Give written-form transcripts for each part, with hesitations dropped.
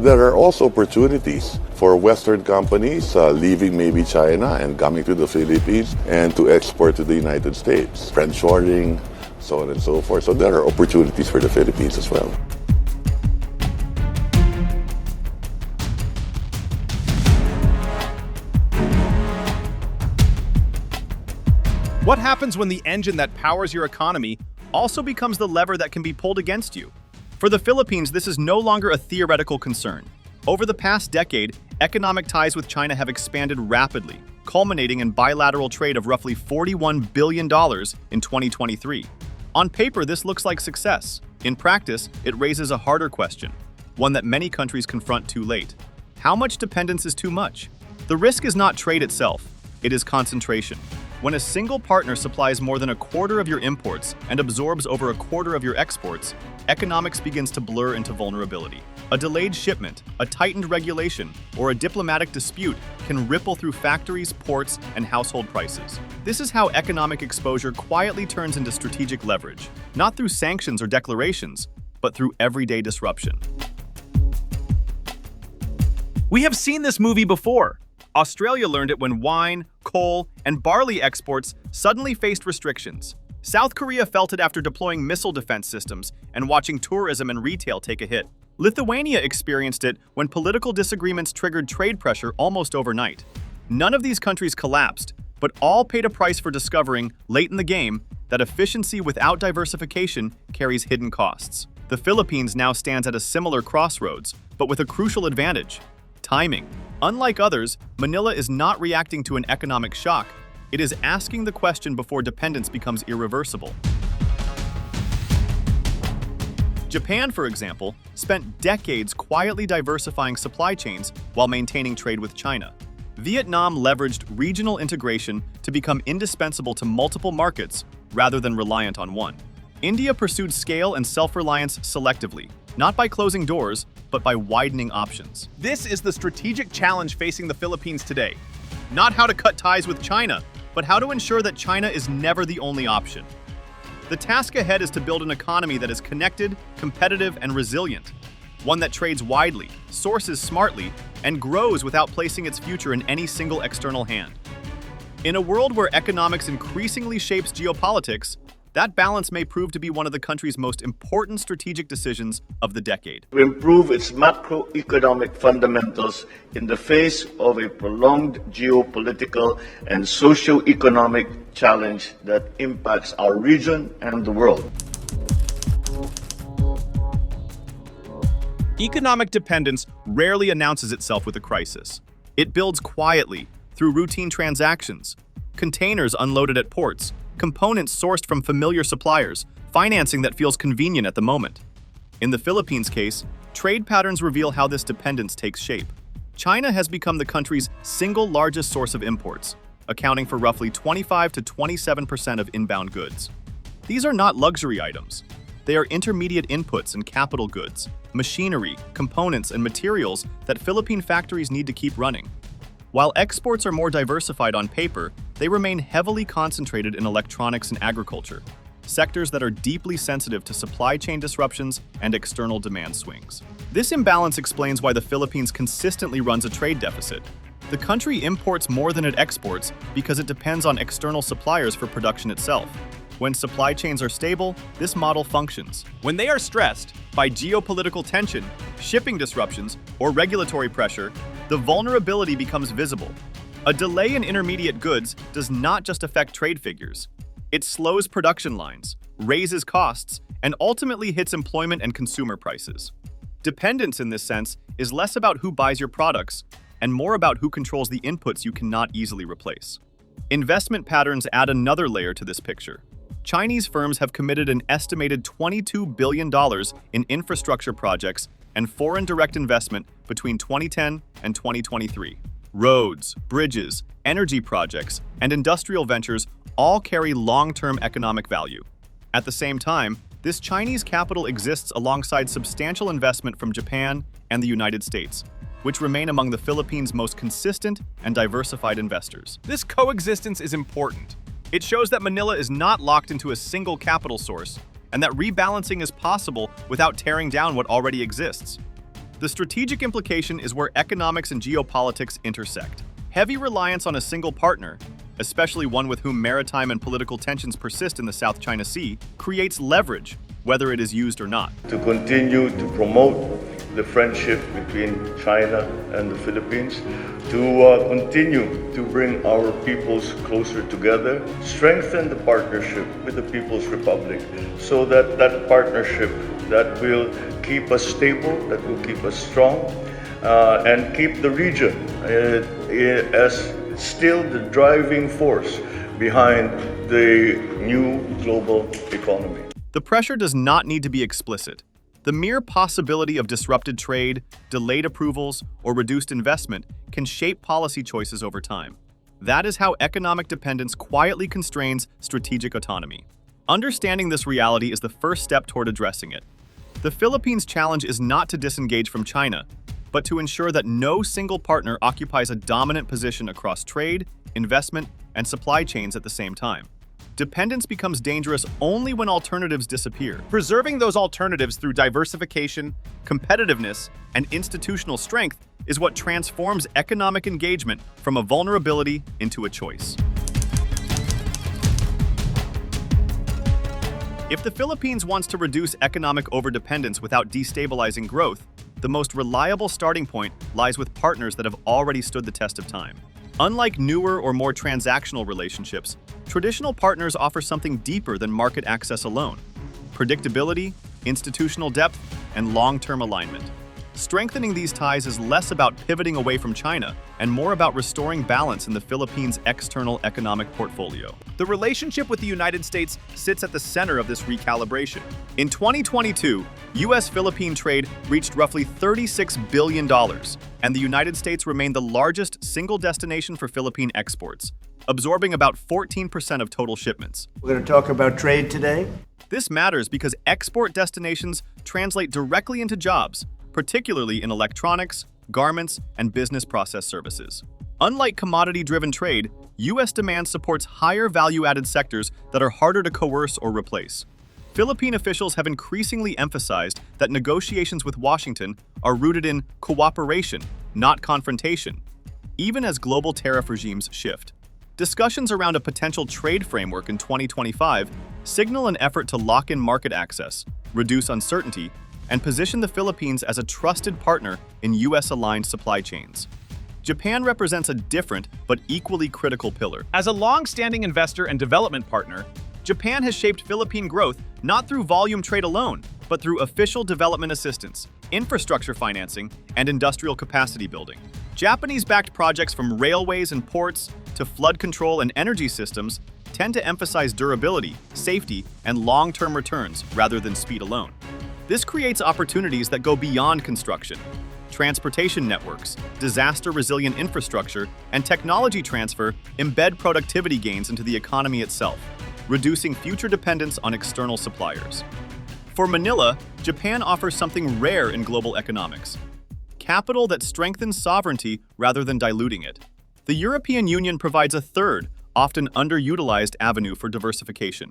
there are also opportunities for Western companies leaving maybe China and coming to the Philippines and to export to the United States. Friendshoring, so on and so forth. So there are opportunities for the Philippines as well. What happens when the engine that powers your economy also becomes the lever that can be pulled against you? For the Philippines, this is no longer a theoretical concern. Over the past decade, economic ties with China have expanded rapidly, culminating in bilateral trade of roughly $41 billion in 2023. On paper, this looks like success. In practice, it raises a harder question, one that many countries confront too late. How much dependence is too much? The risk is not trade itself, it is concentration. When a single partner supplies more than a quarter of your imports and absorbs over a quarter of your exports, economics begins to blur into vulnerability. A delayed shipment, a tightened regulation, or a diplomatic dispute can ripple through factories, ports, and household prices. This is how economic exposure quietly turns into strategic leverage, not through sanctions or declarations, but through everyday disruption. We have seen this movie before. Australia learned it when wine, coal, and barley exports suddenly faced restrictions. South Korea felt it after deploying missile defense systems and watching tourism and retail take a hit. Lithuania experienced it when political disagreements triggered trade pressure almost overnight. None of these countries collapsed, but all paid a price for discovering, late in the game, that efficiency without diversification carries hidden costs. The Philippines now stands at a similar crossroads, but with a crucial advantage: timing. Unlike others, Manila is not reacting to an economic shock. It is asking the question before dependence becomes irreversible. Japan, for example, spent decades quietly diversifying supply chains while maintaining trade with China. Vietnam leveraged regional integration to become indispensable to multiple markets rather than reliant on one. India pursued scale and self-reliance selectively, not by closing doors, but by widening options. This is the strategic challenge facing the Philippines today. Not how to cut ties with China, but how to ensure that China is never the only option. The task ahead is to build an economy that is connected, competitive, and resilient. One that trades widely, sources smartly, and grows without placing its future in any single external hand. In a world where economics increasingly shapes geopolitics, that balance may prove to be one of the country's most important strategic decisions of the decade. To improve its macroeconomic fundamentals in the face of a prolonged geopolitical and socio-economic challenge that impacts our region and the world. Economic dependence rarely announces itself with a crisis. It builds quietly through routine transactions, containers unloaded at ports, components sourced from familiar suppliers, financing that feels convenient at the moment. In the Philippines' case, trade patterns reveal how this dependence takes shape. China has become the country's single largest source of imports, accounting for roughly 25 to 27% of inbound goods. These are not luxury items. They are intermediate inputs and capital goods, machinery, components, and materials that Philippine factories need to keep running. While exports are more diversified on paper, they remain heavily concentrated in electronics and agriculture, sectors that are deeply sensitive to supply chain disruptions and external demand swings. This imbalance explains why the Philippines consistently runs a trade deficit. The country imports more than it exports because it depends on external suppliers for production itself. When supply chains are stable, this model functions. When they are stressed by geopolitical tension, shipping disruptions, or regulatory pressure, the vulnerability becomes visible. A delay in intermediate goods does not just affect trade figures. It slows production lines, raises costs, and ultimately hits employment and consumer prices. Dependence in this sense is less about who buys your products and more about who controls the inputs you cannot easily replace. Investment patterns add another layer to this picture. Chinese firms have committed an estimated $22 billion in infrastructure projects and foreign direct investment between 2010 and 2023. Roads, bridges, energy projects, and industrial ventures all carry long-term economic value. At the same time, this Chinese capital exists alongside substantial investment from Japan and the United States, which remain among the Philippines' most consistent and diversified investors. This coexistence is important. It shows that Manila is not locked into a single capital source, and that rebalancing is possible without tearing down what already exists. The strategic implication is where economics and geopolitics intersect. Heavy reliance on a single partner, especially one with whom maritime and political tensions persist in the South China Sea, creates leverage, whether it is used or not. To continue to promote the friendship between China and the Philippines, to continue to bring our peoples closer together, strengthen the partnership with the People's Republic so that that partnership that will keep us stable, that will keep us strong, and keep the region as still the driving force behind the new global economy. The pressure does not need to be explicit. The mere possibility of disrupted trade, delayed approvals, or reduced investment can shape policy choices over time. That is how economic dependence quietly constrains strategic autonomy. Understanding this reality is the first step toward addressing it. The Philippines' challenge is not to disengage from China, but to ensure that no single partner occupies a dominant position across trade, investment, and supply chains at the same time. Dependence becomes dangerous only when alternatives disappear. Preserving those alternatives through diversification, competitiveness, and institutional strength is what transforms economic engagement from a vulnerability into a choice. If the Philippines wants to reduce economic overdependence without destabilizing growth, the most reliable starting point lies with partners that have already stood the test of time. Unlike newer or more transactional relationships, traditional partners offer something deeper than market access alone: predictability, institutional depth, and long-term alignment. Strengthening these ties is less about pivoting away from China and more about restoring balance in the Philippines' external economic portfolio. The relationship with the United States sits at the center of this recalibration. In 2022, U.S.-Philippine trade reached roughly $36 billion, and the United States remained the largest single destination for Philippine exports, absorbing about 14% of total shipments. We're going to talk about trade today. This matters because export destinations translate directly into jobs, particularly in electronics, garments, and business process services. Unlike commodity-driven trade, U.S. demand supports higher value-added sectors that are harder to coerce or replace. Philippine officials have increasingly emphasized that negotiations with Washington are rooted in cooperation, not confrontation, even as global tariff regimes shift. Discussions around a potential trade framework in 2025 signal an effort to lock in market access, reduce uncertainty, and position the Philippines as a trusted partner in U.S.-aligned supply chains. Japan represents a different but equally critical pillar. As a long-standing investor and development partner, Japan has shaped Philippine growth not through volume trade alone, but through official development assistance, infrastructure financing, and industrial capacity building. Japanese-backed projects from railways and ports to flood control and energy systems tend to emphasize durability, safety, and long-term returns rather than speed alone. This creates opportunities that go beyond construction. Transportation networks, disaster-resilient infrastructure, and technology transfer embed productivity gains into the economy itself, reducing future dependence on external suppliers. For Manila, Japan offers something rare in global economics: capital that strengthens sovereignty rather than diluting it. The European Union provides a third, often underutilized avenue for diversification.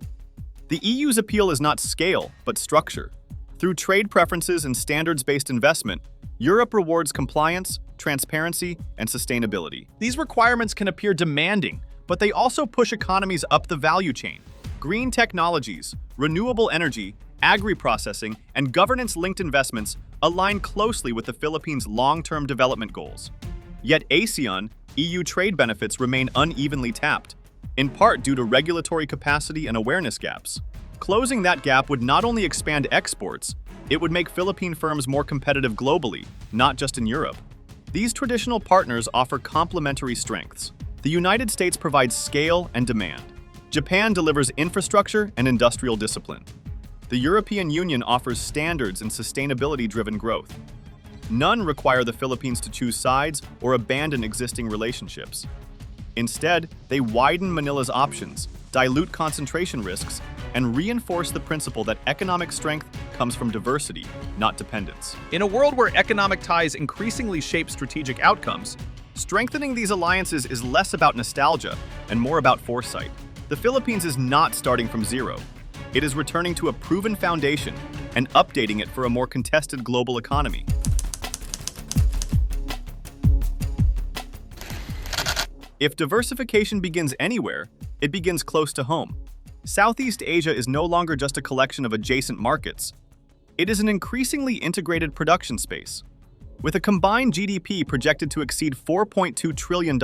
The EU's appeal is not scale, but structure. Through trade preferences and standards-based investment, Europe rewards compliance, transparency, and sustainability. These requirements can appear demanding, but they also push economies up the value chain. Green technologies, renewable energy, agri-processing, and governance-linked investments align closely with the Philippines' long-term development goals. Yet ASEAN, EU trade benefits remain unevenly tapped, in part due to regulatory capacity and awareness gaps. Closing that gap would not only expand exports, it would make Philippine firms more competitive globally, not just in Europe. These traditional partners offer complementary strengths. The United States provides scale and demand. Japan delivers infrastructure and industrial discipline. The European Union offers standards and sustainability-driven growth. None require the Philippines to choose sides or abandon existing relationships. Instead, they widen Manila's options, dilute concentration risks, and reinforce the principle that economic strength comes from diversity, not dependence. In a world where economic ties increasingly shape strategic outcomes, strengthening these alliances is less about nostalgia and more about foresight. The Philippines is not starting from zero. It is returning to a proven foundation and updating it for a more contested global economy. If diversification begins anywhere, it begins close to home. Southeast Asia is no longer just a collection of adjacent markets. It is an increasingly integrated production space. With a combined GDP projected to exceed $4.2 trillion,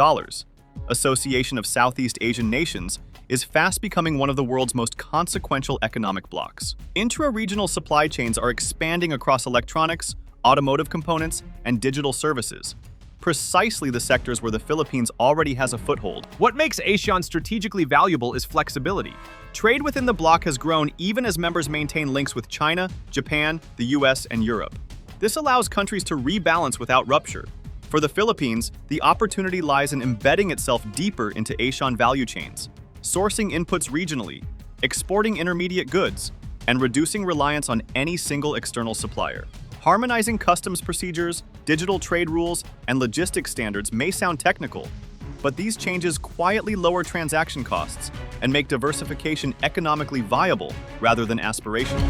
Association of Southeast Asian Nations is fast becoming one of the world's most consequential economic blocs. Intra-regional supply chains are expanding across electronics, automotive components, and digital services, precisely the sectors where the Philippines already has a foothold. What makes ASEAN strategically valuable is flexibility. Trade within the bloc has grown even as members maintain links with China, Japan, the US, and Europe. This allows countries to rebalance without rupture. For the Philippines, the opportunity lies in embedding itself deeper into ASEAN value chains, sourcing inputs regionally, exporting intermediate goods, and reducing reliance on any single external supplier. Harmonizing customs procedures, digital trade rules, and logistics standards may sound technical, but these changes quietly lower transaction costs and make diversification economically viable rather than aspirational.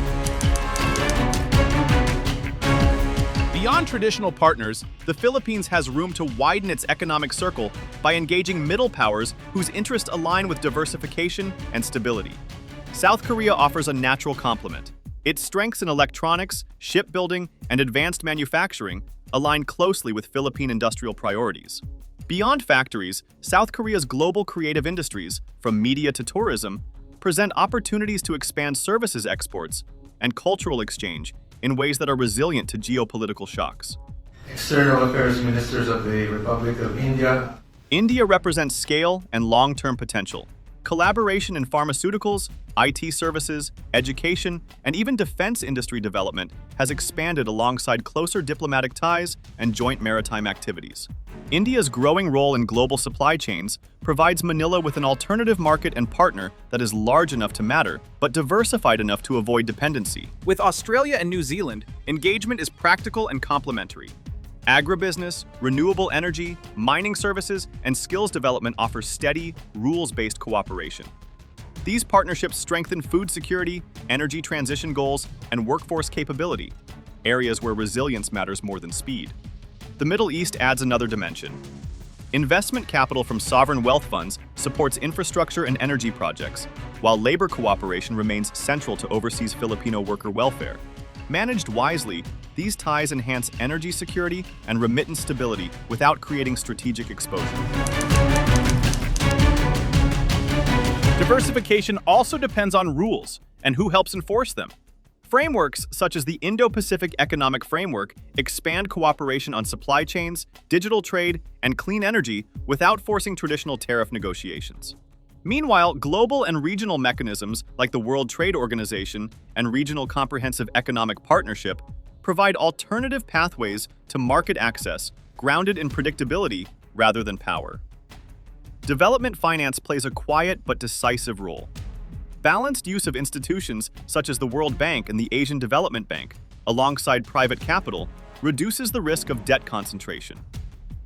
Beyond traditional partners, the Philippines has room to widen its economic circle by engaging middle powers whose interests align with diversification and stability. South Korea offers a natural complement. Its strengths in electronics, shipbuilding, and advanced manufacturing align closely with Philippine industrial priorities. Beyond factories, South Korea's global creative industries, from media to tourism, present opportunities to expand services exports and cultural exchange in ways that are resilient to geopolitical shocks. External Affairs Ministers of the Republic of India. India represents scale and long-term potential. Collaboration in pharmaceuticals, IT services, education, and even defense industry development has expanded alongside closer diplomatic ties and joint maritime activities. India's growing role in global supply chains provides Manila with an alternative market and partner that is large enough to matter, but diversified enough to avoid dependency. With Australia and New Zealand, engagement is practical and complementary. Agribusiness, renewable energy, mining services, and skills development offer steady, rules-based cooperation. These partnerships strengthen food security, energy transition goals, and workforce capability, areas where resilience matters more than speed. The Middle East adds another dimension. Investment capital from sovereign wealth funds supports infrastructure and energy projects, while labor cooperation remains central to overseas Filipino worker welfare. Managed wisely, these ties enhance energy security and remittance stability without creating strategic exposure. Diversification also depends on rules and who helps enforce them. Frameworks such as the Indo-Pacific Economic Framework expand cooperation on supply chains, digital trade, and clean energy without forcing traditional tariff negotiations. Meanwhile, global and regional mechanisms like the World Trade Organization and Regional Comprehensive Economic Partnership provide alternative pathways to market access grounded in predictability rather than power. Development finance plays a quiet but decisive role. Balanced use of institutions such as the World Bank and the Asian Development Bank, alongside private capital, reduces the risk of debt concentration.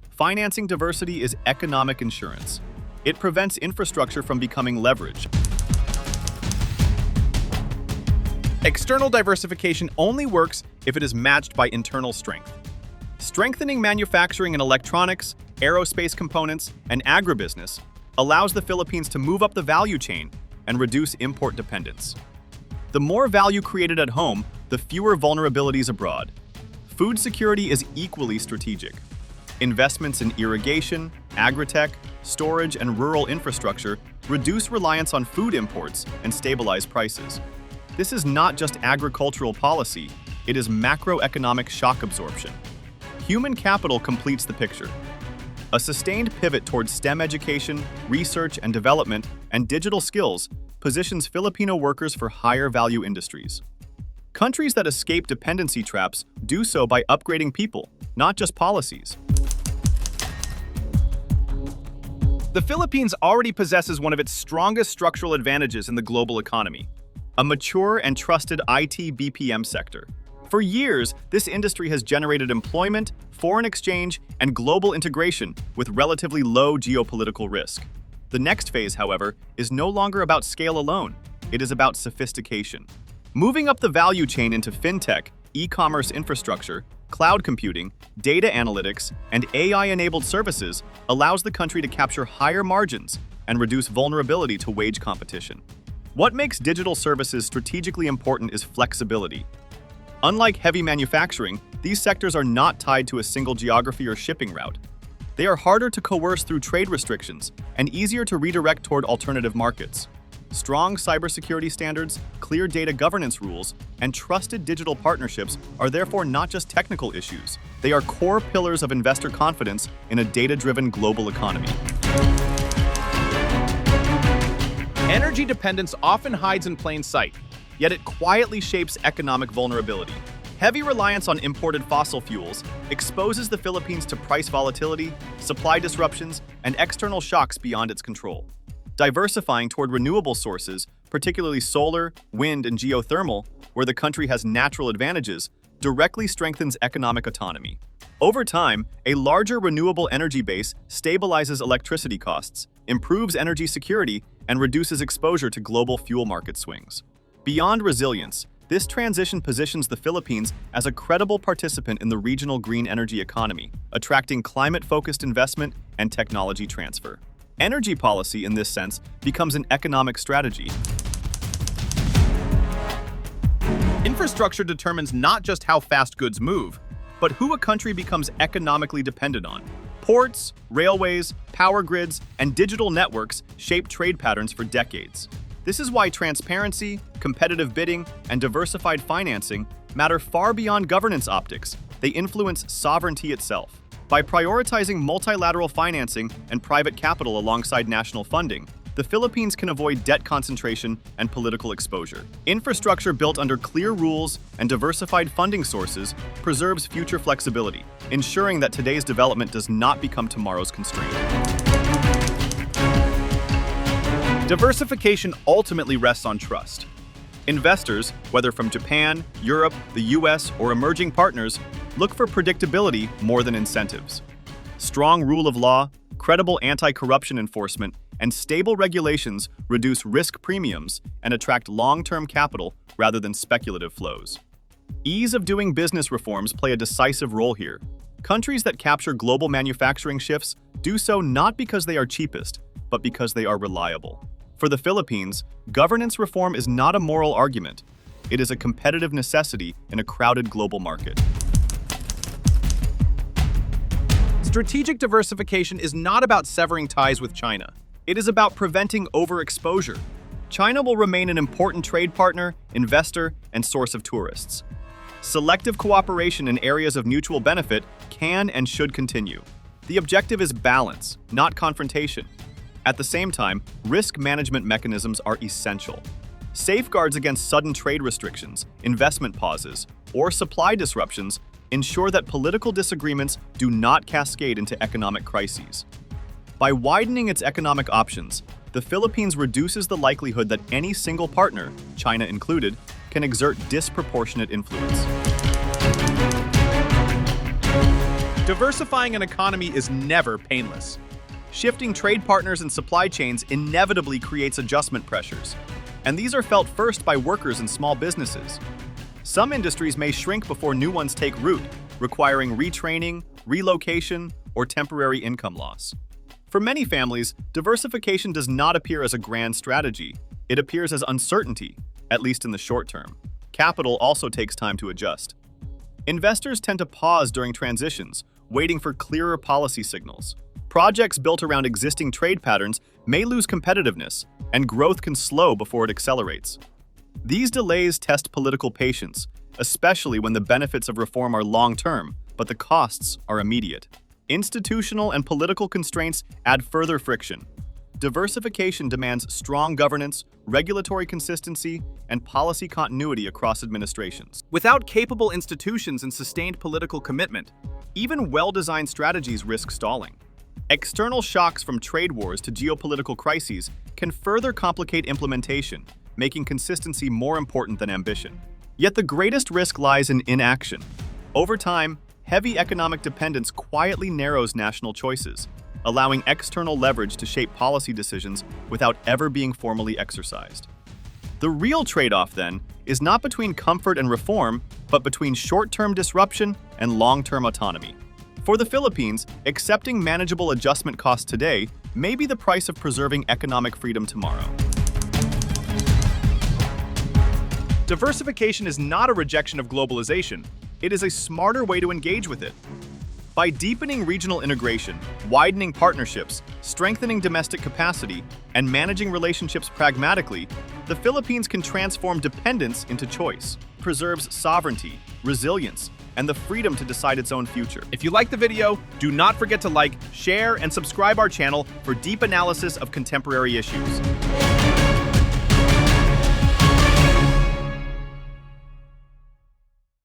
Financing diversity is economic insurance. It prevents infrastructure from becoming leverage. External diversification only works if it is matched by internal strength. Strengthening manufacturing in electronics, aerospace components, and agribusiness allows the Philippines to move up the value chain and reduce import dependence. The more value created at home, the fewer vulnerabilities abroad. Food security is equally strategic. Investments in irrigation, agritech, storage, and rural infrastructure reduce reliance on food imports and stabilize prices. This is not just agricultural policy, it is macroeconomic shock absorption. Human capital completes the picture. A sustained pivot towards STEM education, research and development, and digital skills positions Filipino workers for higher value industries. Countries that escape dependency traps do so by upgrading people, not just policies. The Philippines already possesses one of its strongest structural advantages in the global economy: a mature and trusted IT BPM sector. For years, this industry has generated employment, foreign exchange, and global integration with relatively low geopolitical risk. The next phase, however, is no longer about scale alone. It is about sophistication. Moving up the value chain into fintech, e-commerce infrastructure, Cloud computing, data analytics, and AI-enabled services allows the country to capture higher margins and reduce vulnerability to wage competition. What makes digital services strategically important is flexibility. Unlike heavy manufacturing, these sectors are not tied to a single geography or shipping route. They are harder to coerce through trade restrictions and easier to redirect toward alternative markets. Strong cybersecurity standards, clear data governance rules, and trusted digital partnerships are therefore not just technical issues. They are core pillars of investor confidence in a data-driven global economy. Energy dependence often hides in plain sight, yet it quietly shapes economic vulnerability. Heavy reliance on imported fossil fuels exposes the Philippines to price volatility, supply disruptions, and external shocks beyond its control. Diversifying toward renewable sources, particularly solar, wind, and geothermal, where the country has natural advantages, directly strengthens economic autonomy. Over time, a larger renewable energy base stabilizes electricity costs, improves energy security, and reduces exposure to global fuel market swings. Beyond resilience, this transition positions the Philippines as a credible participant in the regional green energy economy, attracting climate-focused investment and technology transfer. Energy policy, in this sense, becomes an economic strategy. Infrastructure determines not just how fast goods move, but who a country becomes economically dependent on. Ports, railways, power grids, and digital networks shape trade patterns for decades. This is why transparency, competitive bidding, and diversified financing matter far beyond governance optics. They influence sovereignty itself. By prioritizing multilateral financing and private capital alongside national funding, the Philippines can avoid debt concentration and political exposure. Infrastructure built under clear rules and diversified funding sources preserves future flexibility, ensuring that today's development does not become tomorrow's constraint. Diversification ultimately rests on trust. Investors, whether from Japan, Europe, the US, or emerging partners, look for predictability more than incentives. Strong rule of law, credible anti-corruption enforcement, and stable regulations reduce risk premiums and attract long-term capital rather than speculative flows. Ease of doing business reforms play a decisive role here. Countries that capture global manufacturing shifts do so not because they are cheapest, but because they are reliable. For the Philippines, governance reform is not a moral argument. It is a competitive necessity in a crowded global market. Strategic diversification is not about severing ties with China. It is about preventing overexposure. China will remain an important trade partner, investor, and source of tourists. Selective cooperation in areas of mutual benefit can and should continue. The objective is balance, not confrontation. At the same time, risk management mechanisms are essential. Safeguards against sudden trade restrictions, investment pauses, or supply disruptions ensure that political disagreements do not cascade into economic crises. By widening its economic options, the Philippines reduces the likelihood that any single partner, China included, can exert disproportionate influence. Diversifying an economy is never painless. Shifting trade partners and supply chains inevitably creates adjustment pressures, and these are felt first by workers and small businesses. Some industries may shrink before new ones take root, requiring retraining, relocation, or temporary income loss. For many families, diversification does not appear as a grand strategy. It appears as uncertainty, at least in the short term. Capital also takes time to adjust. Investors tend to pause during transitions, waiting for clearer policy signals. Projects built around existing trade patterns may lose competitiveness, and growth can slow before it accelerates. These delays test political patience, especially when the benefits of reform are long-term, but the costs are immediate. Institutional and political constraints add further friction. Diversification demands strong governance, regulatory consistency, and policy continuity across administrations. Without capable institutions and sustained political commitment, even well-designed strategies risk stalling. External shocks from trade wars to geopolitical crises can further complicate implementation, making consistency more important than ambition. Yet the greatest risk lies in inaction. Over time, heavy economic dependence quietly narrows national choices, allowing external leverage to shape policy decisions without ever being formally exercised. The real trade-off, then, is not between comfort and reform, but between short-term disruption and long-term autonomy. For the Philippines, accepting manageable adjustment costs today may be the price of preserving economic freedom tomorrow. Diversification is not a rejection of globalization. It is a smarter way to engage with it. By deepening regional integration, widening partnerships, strengthening domestic capacity, and managing relationships pragmatically, the Philippines can transform dependence into choice, preserves sovereignty, resilience, and the freedom to decide its own future. If you like the video, do not forget to like, share, and subscribe our channel for deep analysis of contemporary issues.